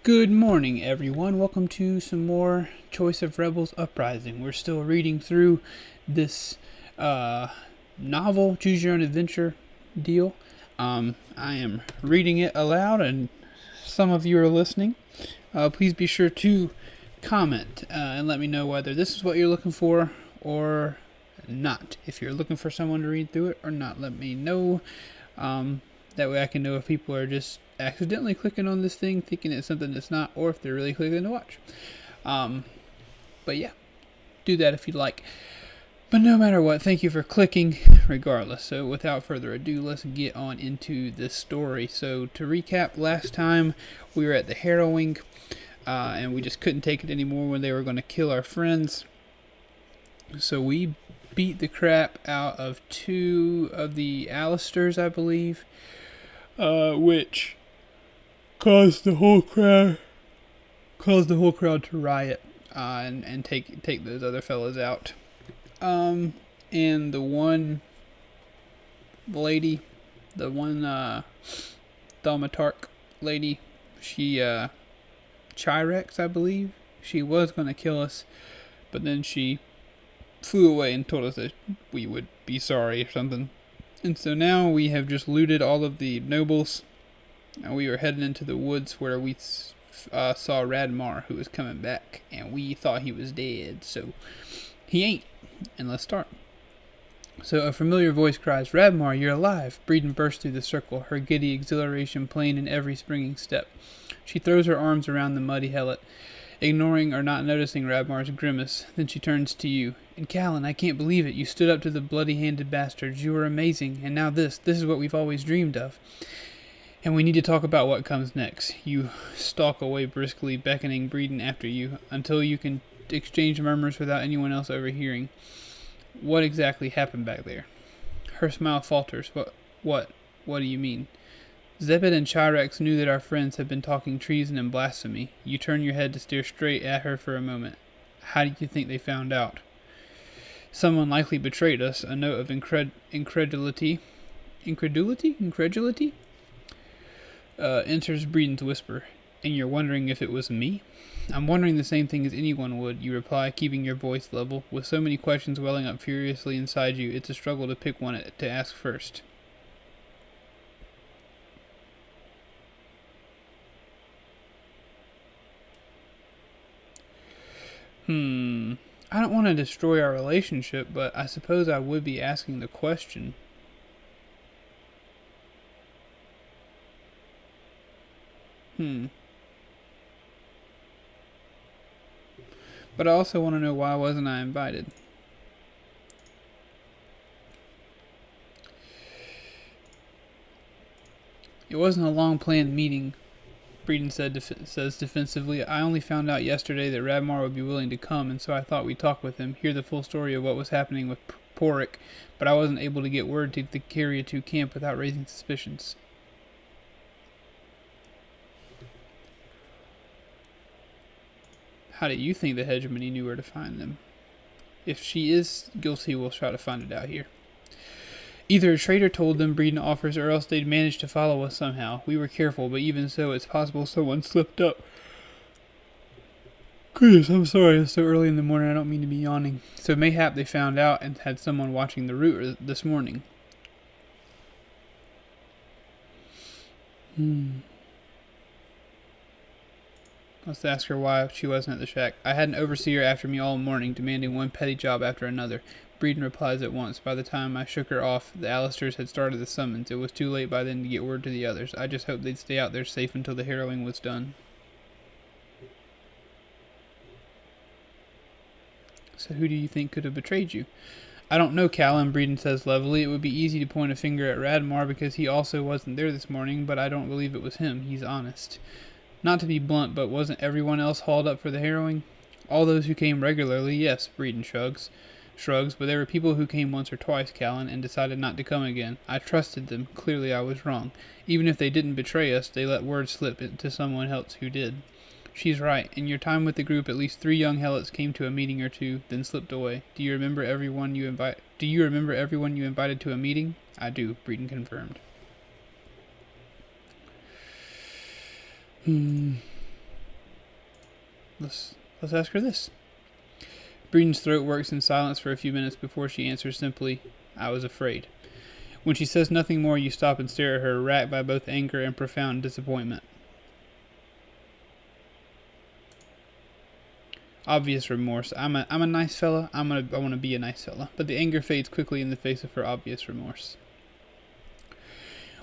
Good morning, everyone. Welcome to some more Choice of Rebels Uprising. We're still reading through this novel, Choose Your Own Adventure deal. I am reading it aloud, and some of you are listening. Please be sure to comment and let me know whether this is what you're looking for or not. If you're looking for someone to read through it or not, let me know. That way I can know if people are just accidentally clicking on this thing thinking it's something that's not, or if they're really clicking to watch. But yeah, do that if you'd like. But no matter what, thank you for clicking regardless. So without further ado, let's get on into this story. So to recap, last time we were at the harrowing, and we just couldn't take it anymore when they were going to kill our friends. So we beat the crap out of two of the Alastors, I believe, which caused the whole crowd to riot and take those other fellas out. And the one lady, the one Thaumatarch lady, she Chirex, I believe, she was going to kill us, but then she flew away and told us that we would be sorry or something. And so now we have just looted all of the nobles, and we were heading into the woods where we saw Radmar, who was coming back, and we thought he was dead, so he ain't. And let's start. So a familiar voice cries, "Radmar, you're alive!" Breden bursts through the circle, her giddy exhilaration plain in every springing step. She throws her arms around the muddy helot, ignoring or not noticing Radmar's grimace. Then she turns to you. "And Callen, I can't believe it. You stood up to the bloody-handed bastards. You were amazing. And now this is what we've always dreamed of. And we need to talk about what comes next." You stalk away briskly, beckoning Breden after you, until you can exchange murmurs without anyone else overhearing. "What exactly happened back there?" Her smile falters. What do you mean?" "Zebed and Chirex knew that our friends had been talking treason and blasphemy." You turn your head to stare straight at her for a moment. "How do you think they found out?" "Someone likely betrayed us." A note of incredulity enters Breden's whisper. "And you're wondering if it was me?" "I'm wondering the same thing as anyone would," you reply, keeping your voice level. With so many questions welling up furiously inside you, it's a struggle to pick one to ask first. I don't want to destroy our relationship, but I suppose I would be asking the question. But I also want to know, why wasn't I invited? "It wasn't a long-planned meeting," Breden says defensively. "I only found out yesterday that Radmar would be willing to come, and so I thought we'd talk with him, hear the full story of what was happening with Porik, but I wasn't able to get word to the Carrier 2 camp without raising suspicions." "How do you think the Hegemony knew where to find them?" "If she is guilty, we'll try to find it out here." "Either a traitor told them," Breden offers, "or else they'd managed to follow us somehow. We were careful, but even so, it's possible someone slipped up." "Goodness, I'm sorry, it's so early in the morning, I don't mean to be yawning." "So mayhap they found out and had someone watching the route this morning." Let's ask her why she wasn't at the shack. "I had an overseer after me all morning, demanding one petty job after another." Breden replies at once. "By the time I shook her off, the Alastors had started the summons. It was too late by then to get word to the others. I just hoped they'd stay out there safe until the harrowing was done." "So who do you think could have betrayed you?" "I don't know, Callen," Breden says levelly. "It would be easy to point a finger at Radmar because he also wasn't there this morning, but I don't believe it was him. He's honest. Not to be blunt, but wasn't everyone else hauled up for the harrowing?" "All those who came regularly, yes," Breden shrugs, but there were people who came once or twice, Callen, and decided not to come again. I trusted them. Clearly I was wrong. Even if they didn't betray us, they let word slip to someone else who did." "She's right. In your time with the group, at least 3 young helots came to a meeting or two, then slipped away. Do you remember everyone you invited to a meeting?" "I do," Breden confirmed. let's ask her this. Breden's throat works in silence for a few minutes before she answers simply, I was afraid. When she says nothing more, you stop and stare at her, racked by both anger and profound disappointment. Obvious remorse. I'm a nice fella. I want to be a nice fella. But the anger fades quickly in the face of her obvious remorse.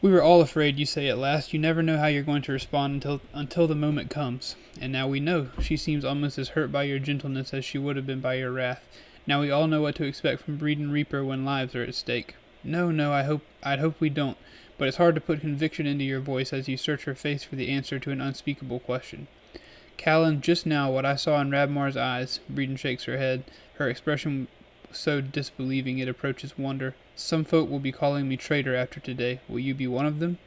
We were all afraid, you say at last. You never know how you're going to respond until the moment comes. And now we know. She seems almost as hurt by your gentleness as she would have been by your wrath. Now we all know what to expect from Breden Reaper when lives are at stake. No, I'd hope we don't. But it's hard to put conviction into your voice as you search her face for the answer to an unspeakable question. Callen, just now, what I saw in Radmar's eyes, Breden shakes her head, her expression so disbelieving it approaches wonder. Some folk will be calling me traitor after today. Will you be one of them?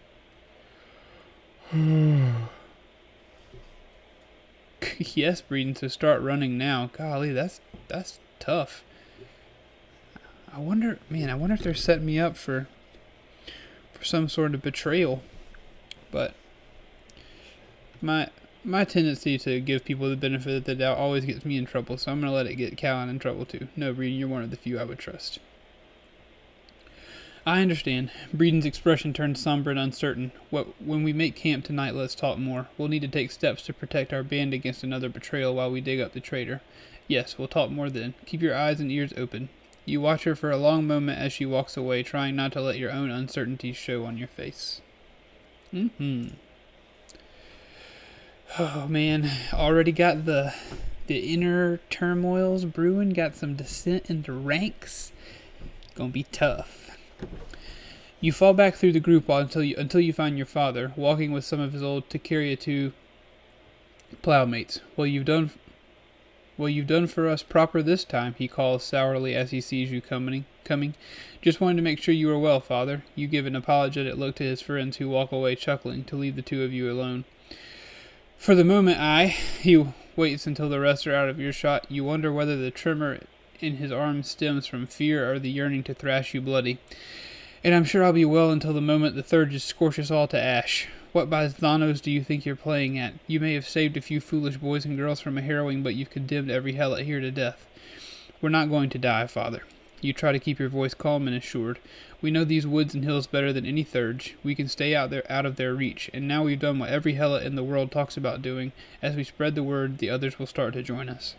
Yes, Breden, so start running now. Golly, that's tough. I wonder if they're setting me up for some sort of betrayal. But my tendency to give people the benefit of the doubt always gets me in trouble, so I'm going to let it get Callen in trouble too. No, Breden, you're one of the few I would trust. I understand. Breden's expression turned somber and uncertain. When we make camp tonight, let's talk more. We'll need to take steps to protect our band against another betrayal while we dig up the traitor. Yes, we'll talk more then. Keep your eyes and ears open. You watch her for a long moment as she walks away, trying not to let your own uncertainties show on your face. Oh man, already got the inner turmoils brewing, got some dissent into ranks. Gonna be tough. You fall back through the group until you find your father, walking with some of his old Takaria 2 plowmates. Well, you've done for us proper this time, he calls sourly as he sees you coming. Just wanted to make sure you were well, father. You give an apologetic look to his friends who walk away chuckling to leave the two of you alone. For the moment, he waits until the rest are out of earshot. You wonder whether the tremor in his arm stems from fear or the yearning to thrash you bloody. And I'm sure I'll be well until the moment the third just scorch us all to ash. What by Thanos do you think you're playing at? You may have saved a few foolish boys and girls from a harrowing, but you've condemned every helot here to death. We're not going to die, father. You try to keep your voice calm and assured. We know these woods and hills better than any thurge. We can stay out of their reach, and now we've done what every helot in the world talks about doing. As we spread the word, the others will start to join us.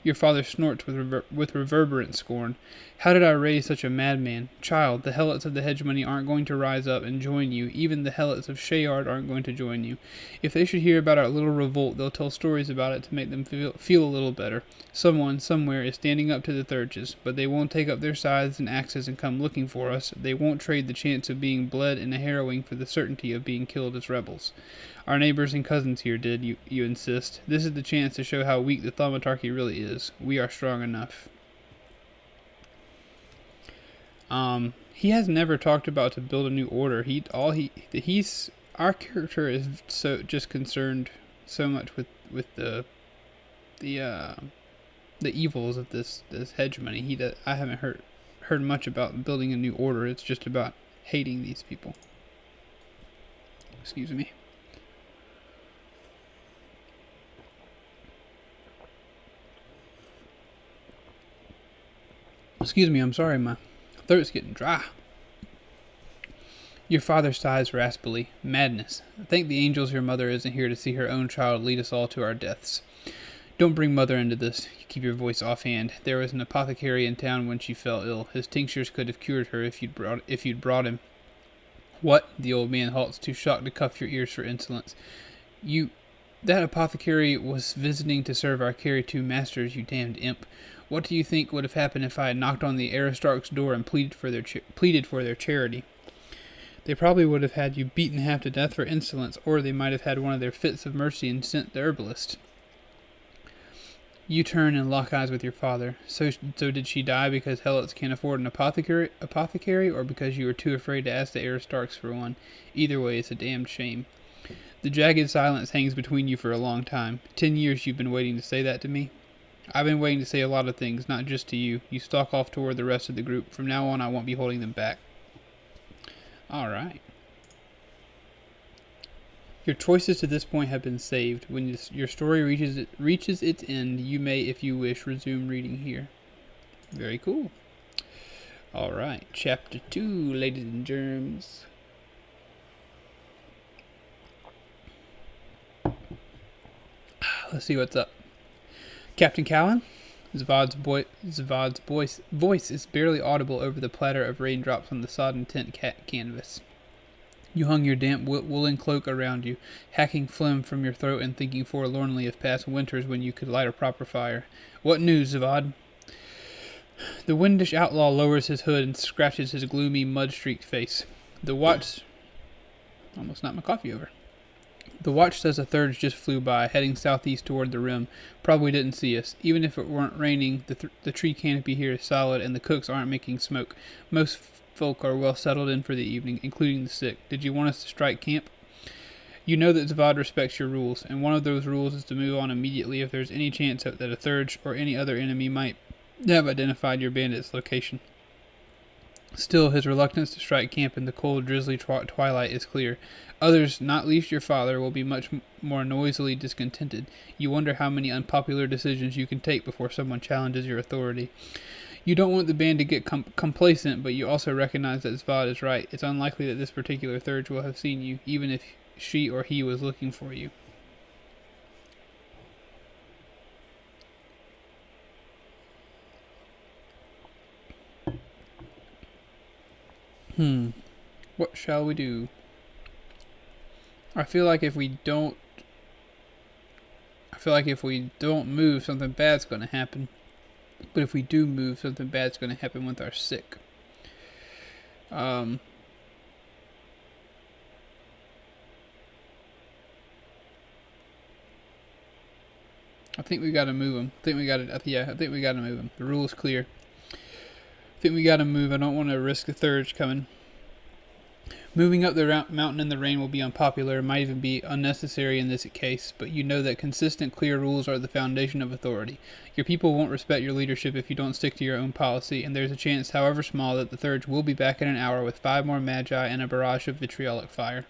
Your father snorts with reverberant scorn. How did I raise such a madman? Child, the helots of the Hegemony aren't going to rise up and join you. Even the helots of Shayard aren't going to join you. If they should hear about our little revolt, they'll tell stories about it to make them feel a little better. Someone, somewhere, is standing up to the Thurges, but they won't take up their scythes and axes and come looking for us. They won't trade the chance of being bled in a harrowing for the certainty of being killed as rebels. Our neighbors and cousins here did, you insist. This is the chance to show how weak the Thaumatarchy really is. We are strong enough. He has never talked about to build a new order. Our character is so just concerned so much with the evils of this hegemony. I haven't heard much about building a new order. It's just about hating these people. Excuse me. Excuse me, I'm sorry, my throat's getting dry. Your father sighs raspily. Madness. Thank the angels your mother isn't here to see her own child lead us all to our deaths. Don't bring mother into this. Keep your voice offhand. There was an apothecary in town when she fell ill. His tinctures could have cured her if you'd brought him. What? The old man halts, too shocked to cuff your ears for insolence. That apothecary was visiting to serve our Carry 2 masters, you damned imp. What do you think would have happened if I had knocked on the Aristarch's door and pleaded for their charity? They probably would have had you beaten half to death for insolence, or they might have had one of their fits of mercy and sent the herbalist. You turn and lock eyes with your father. So did she die because helots can't afford an apothecary, or because you were too afraid to ask the Aristarchs for one? Either way, it's a damned shame. The jagged silence hangs between you for a long time. 10 years you've been waiting to say that to me. I've been waiting to say a lot of things, not just to you. You stalk off toward the rest of the group. From now on, I won't be holding them back. Alright. Your choices to this point have been saved. When your story reaches its end, you may, if you wish, resume reading here. Very cool. Alright, chapter 2, ladies and germs. Let's see what's up. Captain Callen? Zvad's voice is barely audible over the platter of raindrops on the sodden tent canvas. You hung your damp woolen cloak around you, hacking phlegm from your throat and thinking forlornly of past winters when you could light a proper fire. What news, Zvad? The windish outlaw lowers his hood and scratches his gloomy, mud-streaked face. The watch... Almost knocked my coffee over. The watch says a third just flew by, heading southeast toward the rim. Probably didn't see us. Even if it weren't raining, the tree canopy here is solid and the cooks aren't making smoke. Most folk are well settled in for the evening, including the sick. Did you want us to strike camp? You know that Zvad respects your rules, and one of those rules is to move on immediately if there's any chance that a third or any other enemy might have identified your bandit's location. Still, his reluctance to strike camp in the cold, drizzly twilight is clear. Others, not least your father, will be much more noisily discontented. You wonder how many unpopular decisions you can take before someone challenges your authority. You don't want the band to get complacent, but you also recognize that Zvad is right. It's unlikely that this particular third will have seen you, even if she or he was looking for you. What shall we do? I feel like if we don't move, something bad's going to happen. But if we do move, something bad's going to happen with our sick. I think we got to move them. I think we got to move them. The rule is clear. I think we got to move. I don't want to risk the thirds coming. Moving up the mountain in the rain will be unpopular, might even be unnecessary in this case, but you know that consistent, clear rules are the foundation of authority. Your people won't respect your leadership if you don't stick to your own policy, and there's a chance, however small, that the thirds will be back in an hour with 5 more magi and a barrage of vitriolic fire.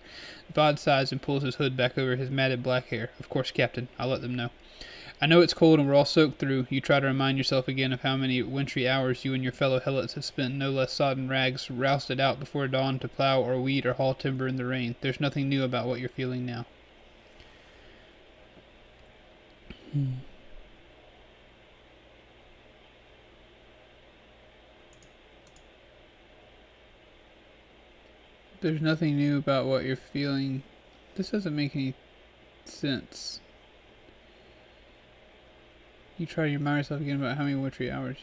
Vod sighs and pulls his hood back over his matted black hair. Of course, Captain. I'll let them know. I know it's cold and we're all soaked through. You try to remind yourself again of how many wintry hours you and your fellow helots have spent no less sodden rags, rousted out before dawn to plow or weed or haul timber in the rain. There's nothing new about what you're feeling now. There's nothing new about what you're feeling. This doesn't make any sense. You try to remind yourself again about how many wintry hours.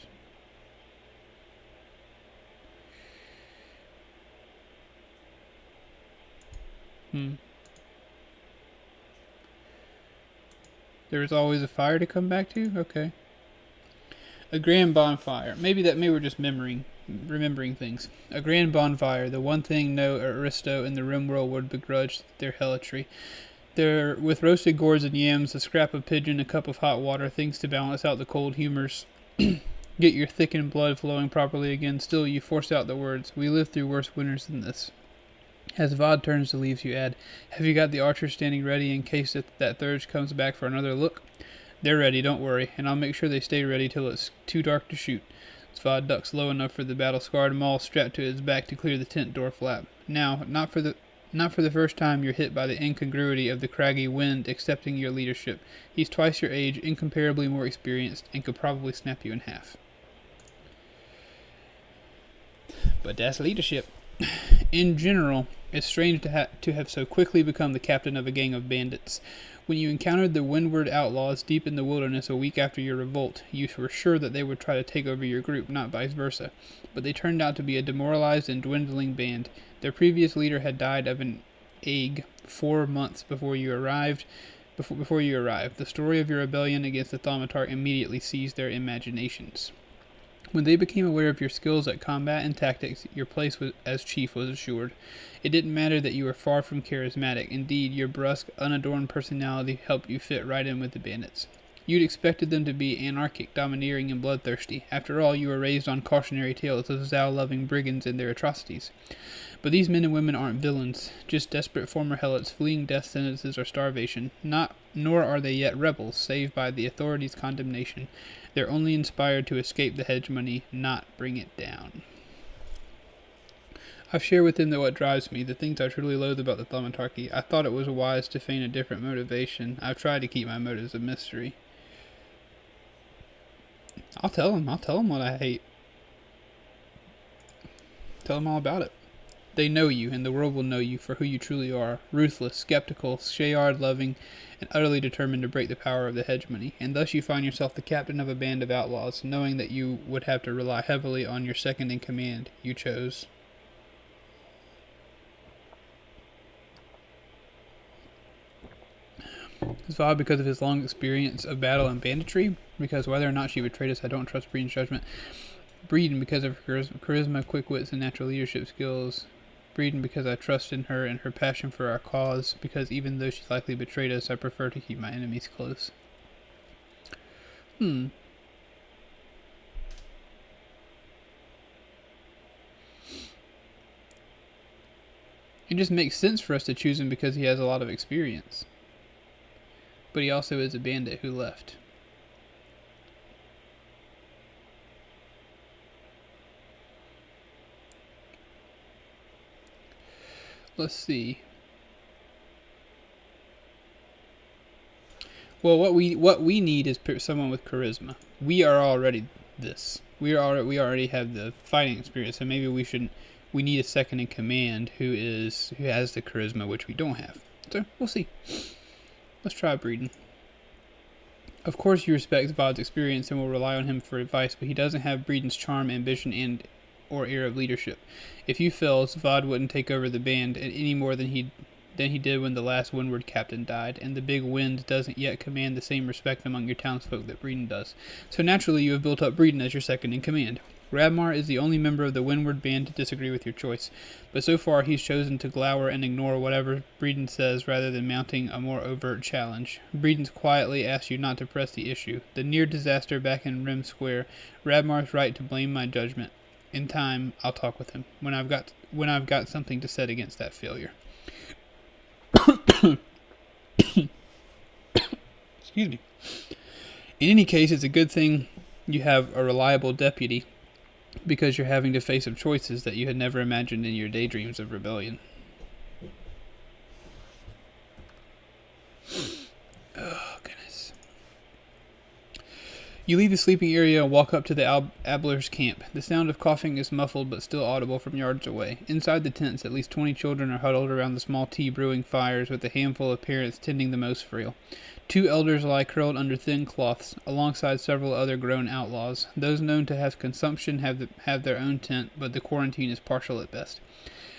There is always a fire to come back to? Okay. A grand bonfire. Maybe we're just remembering things. A grand bonfire, the one thing no aristo in the rim world would begrudge their helotry. There, with roasted gourds and yams, a scrap of pigeon, a cup of hot water, things to balance out the cold humors. Get your thickened blood flowing properly again. Still, you force out the words. We lived through worse winters than this. As Vod turns to leave, you add, have you got the archers standing ready in case that third comes back for another look? They're ready, don't worry, and I'll make sure they stay ready till it's too dark to shoot. Zvad ducks low enough for the battle-scarred maul strapped to his back to clear the tent door flap. Now, not for the first time you're hit by the incongruity of the craggy wind accepting your leadership. He's twice your age, incomparably more experienced, and could probably snap you in half. But that's leadership. In general, it's strange to have so quickly become the captain of a gang of bandits. When you encountered the windward outlaws deep in the wilderness a week after your revolt, you were sure that they would try to take over your group, not vice versa. But they turned out to be a demoralized and dwindling band. Their previous leader had died of an ague 4 months before you arrived. The story of your rebellion against the Thaumatar immediately seized their imaginations. When they became aware of your skills at combat and tactics, your place as chief was assured. It didn't matter that you were far from charismatic. Indeed, your brusque, unadorned personality helped you fit right in with the bandits. You'd expected them to be anarchic, domineering, and bloodthirsty. After all, you were raised on cautionary tales of Zal-loving brigands and their atrocities. But these men and women aren't villains, just desperate former helots fleeing death sentences or starvation. Nor are they yet rebels, saved by the authorities' condemnation. They're only inspired to escape the hegemony, not bring it down. I've shared with him that what drives me, the things I truly loathe about the thaumatarchy. I thought it was wise to feign a different motivation. I've tried to keep my motives a mystery. I'll tell him what I hate. Tell him all about it. They know you, and the world will know you for who you truly are. Ruthless, skeptical, Shayard-loving, and utterly determined to break the power of the hegemony. And thus you find yourself the captain of a band of outlaws, knowing that you would have to rely heavily on your second-in-command you chose. Zvad, because of his long experience of battle and banditry, because whether or not she betrayed us, I don't trust Breden's judgment. Breden, because of her charisma, quick wits, and natural leadership skills. Breden, because I trust in her and her passion for our cause, because even though she likely betrayed us, I prefer to keep my enemies close. It just makes sense for us to choose him because he has a lot of experience. But he also is a bandit who left. Let's see. Well, what we need is someone with charisma. We are already this. We already have the fighting experience, so maybe we need a second in command who has the charisma, which we don't have. So we'll see. Let's try Breden. Of course you respect Zvod's experience and will rely on him for advice, but he doesn't have Breden's charm, ambition, or air of leadership. If you fail, Zvad wouldn't take over the band any more than he did when the last Windward captain died, and the Big Wind doesn't yet command the same respect among your townsfolk that Breden does. So naturally you have built up Breden as your second in command. Radmar is the only member of the Windward band to disagree with your choice, but so far he's chosen to glower and ignore whatever Breden says rather than mounting a more overt challenge. Breden's quietly asked you not to press the issue. The near disaster back in Rim Square, Radmar's right to blame my judgment. In time, I'll talk with him when I've got something to set against that failure. Excuse me. In any case, it's a good thing you have a reliable deputy, because you're having to face some choices that you had never imagined in your daydreams of rebellion. Oh, goodness. You leave the sleeping area and walk up to the Alastors' camp. The sound of coughing is muffled but still audible from yards away. Inside the tents, at least 20 children are huddled around the small tea-brewing fires, with a handful of parents tending the most frail. 2 elders lie curled under thin cloths, alongside several other grown outlaws. Those known to have consumption have their own tent, but the quarantine is partial at best.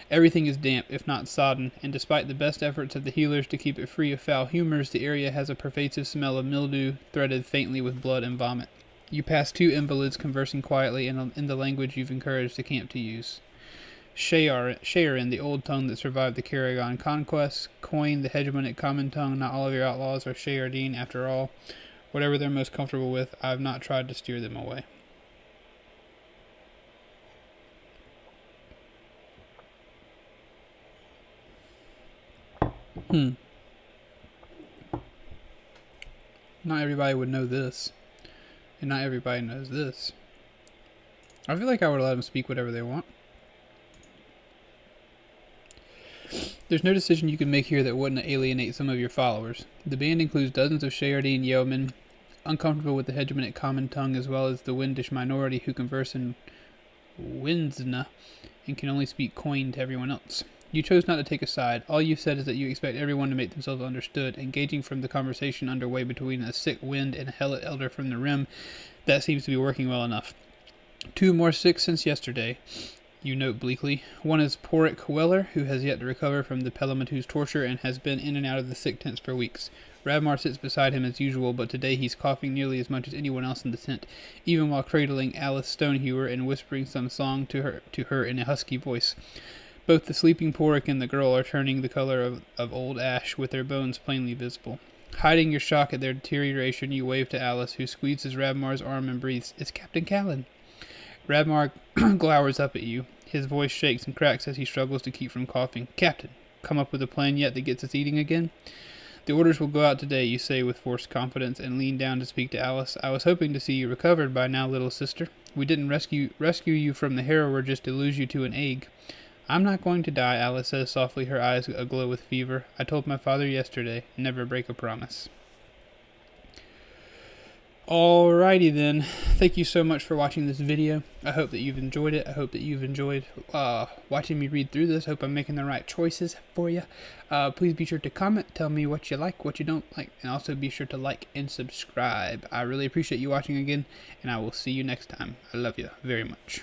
Everything is damp, if not sodden, and despite the best efforts of the healers to keep it free of foul humors, the area has a pervasive smell of mildew, threaded faintly with blood and vomit. You pass 2 invalids conversing quietly in the language you've encouraged the camp to use. Shayarin, the old tongue that survived the Karagon conquest. Coin, the hegemonic common tongue. Not all of your outlaws are Shayardine, after all. Whatever they're most comfortable with, I've not tried to steer them away. Not everybody would know this. And not everybody knows this. I feel like I would let them speak whatever they want. There's no decision you can make here that wouldn't alienate some of your followers. The band includes dozens of Shayardine yeomen, uncomfortable with the hegemonic common tongue, as well as the Windish minority who converse in Windsna and can only speak coin to everyone else. You chose not to take a side. All you said is that you expect everyone to make themselves understood. Engaging from the conversation underway between a sick Wind and a helot elder from the Rim, that seems to be working well enough. 2 more sick since yesterday, you note bleakly. One is Porrick Weller, who has yet to recover from the Pelamatu's torture and has been in and out of the sick tents for weeks. Radmar sits beside him as usual, but today he's coughing nearly as much as anyone else in the tent, even while cradling Alice Stonehewer and whispering some song to her in a husky voice. Both the sleeping Porrick and the girl are turning the color of old ash, with their bones plainly visible. Hiding your shock at their deterioration, you wave to Alice, who squeezes Radmar's arm and breathes, "It's Captain Callen." Radmar glowers up at you. His voice shakes and cracks as he struggles to keep from coughing. "Captain, come up with a plan yet that gets us eating again?" "The orders will go out today," you say with forced confidence, and lean down to speak to Alice. "I was hoping to see you recovered by now, little sister. We didn't rescue you from the harrower just to lose you to an egg." "I'm not going to die," Alice says softly, her eyes aglow with fever. "I told my father yesterday, never break a promise." Alrighty then, thank you so much for watching this video. I hope that you've enjoyed it. I hope that you've enjoyed watching me read through this. Hope I'm making the right choices for you. Please be sure to comment, tell me what you like, what you don't like, and also be sure to like and subscribe. I really appreciate you watching again, and I will see you next time. I love you very much.